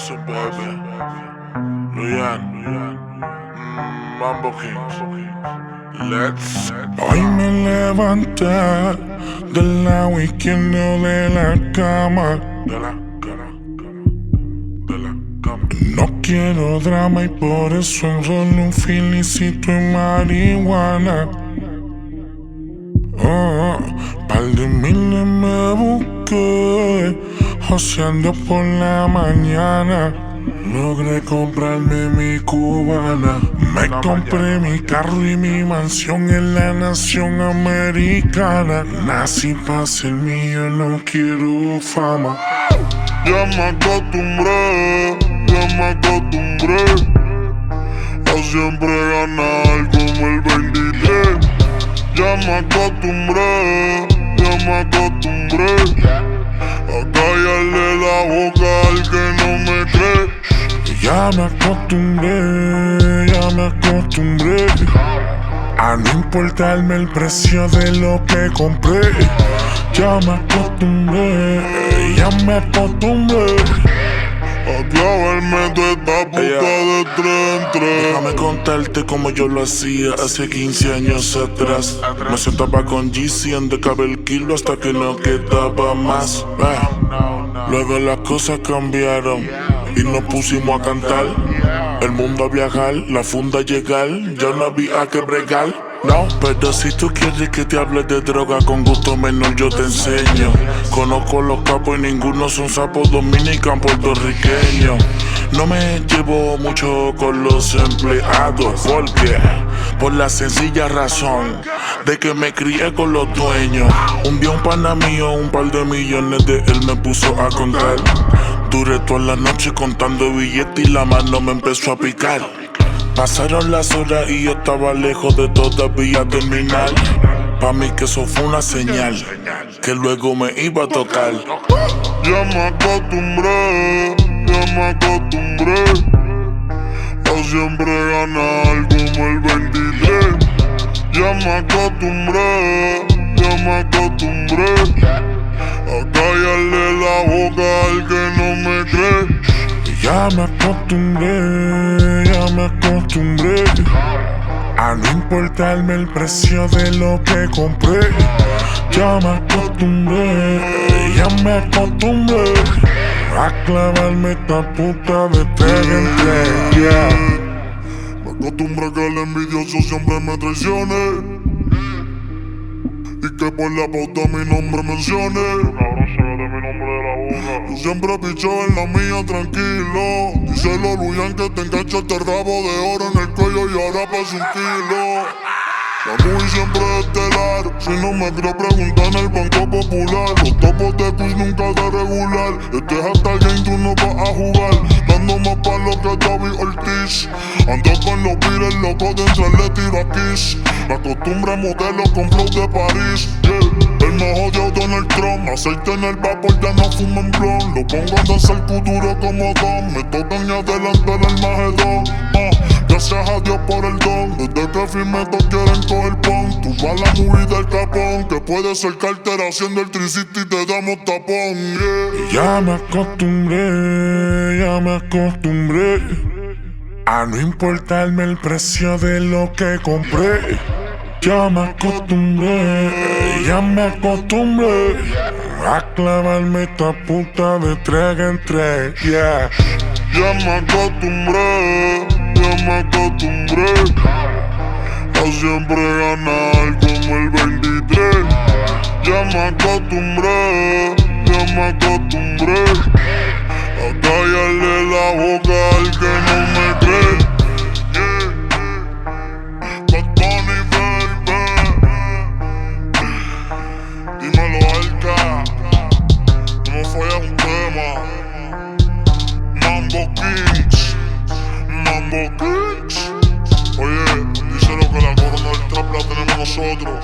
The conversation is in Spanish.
Hustle, baby. Luyan. Mambo Kings. Let's. Hoy me levanté del lado izquierdo de la cama. De la cama. No quiero drama y por eso enrollo un filicito y marihuana. Par de miles me busqué, joseando por la mañana. Logré comprarme mi cubana. Me compré mi carro y mi mansión en la nación americana. Nací pa' ser mío, no quiero fama. Ya me acostumbré a siempre ganar como el 23. Ya me acostumbré a callarle la boca al que no me cree. Ya me acostumbré a no importarme el precio de lo que compré. Ya me acostumbré A clavarme toda esta puta de 3 en 3. Déjame contarte como yo lo hacía hace 15 años atrás. Me sentaba con Yeezy en de el kilo hasta que no quedaba más. Luego las cosas cambiaron y nos pusimos a cantar. El mundo a viajar, la funda a llegar, ya no había que bregar. No, pero si tú quieres que te hable de droga, con gusto menor yo te enseño. Conozco los capos y ninguno son sapos dominicanos puertorriqueños. No me llevo mucho con los empleados, porque por la sencilla razón de que me crié con los dueños. Un día un pana mío, un par de millones de él me puso a contar. Duré toda la noche contando billetes y la mano me empezó a picar. Pasaron las horas y yo estaba lejos de todavía terminar. Pa' mí que eso fue una señal que luego me iba a tocar. Ya me acostumbré a siempre ganar como el 23. Ya me acostumbré a callarle la boca al que no me cree. Ya me acostumbré a no importarme el precio de lo que compré. Ya me acostumbré a clavarme esta puta de 3 en 3. Me acostumbré a que el envidioso siempre me traicione y que por la pauta mi nombre mencione. Yo siempre pichaba en la mía tranquilo. Díselo a Luyan que te engancha este rabo de oro en el cuello y ahora pasa 1 kilo. La movie siempre es estelar. Si no me crees preguntar en el Banco Popular. Los topos de quiz nunca de regular. Este es hasta el game, tú no vas a jugar. Dando más palos que David Ortiz. Ando con los pires locos de entre le tiro a Kiss. La costumbre modelo con flow de París. El más odiado Donald Trump. Aceite en el vapor, ya no fumo en blon. Lo pongo a danzar futuro como Don. Me tocan y adelantar el magedón. Gracias a Dios por el don. Desde que firmé todos quieren coger pon. Tú vas la movie del capón, que puede ser cartera haciendo el 360 y te damos tapón. Ya me acostumbré a no importarme el precio de lo que compré. Ya me acostumbré a clavarme esta puta de 3 en 3. Ya me acostumbré a siempre ganar como el 23. Ya me acostumbré a callarle la boca al que no me cree. Bad Bunny, baby. Dímelo, Alca. No me fallas un tema. Mambo Kings. Oye, díselo que la corona del trap la tenemos nosotros.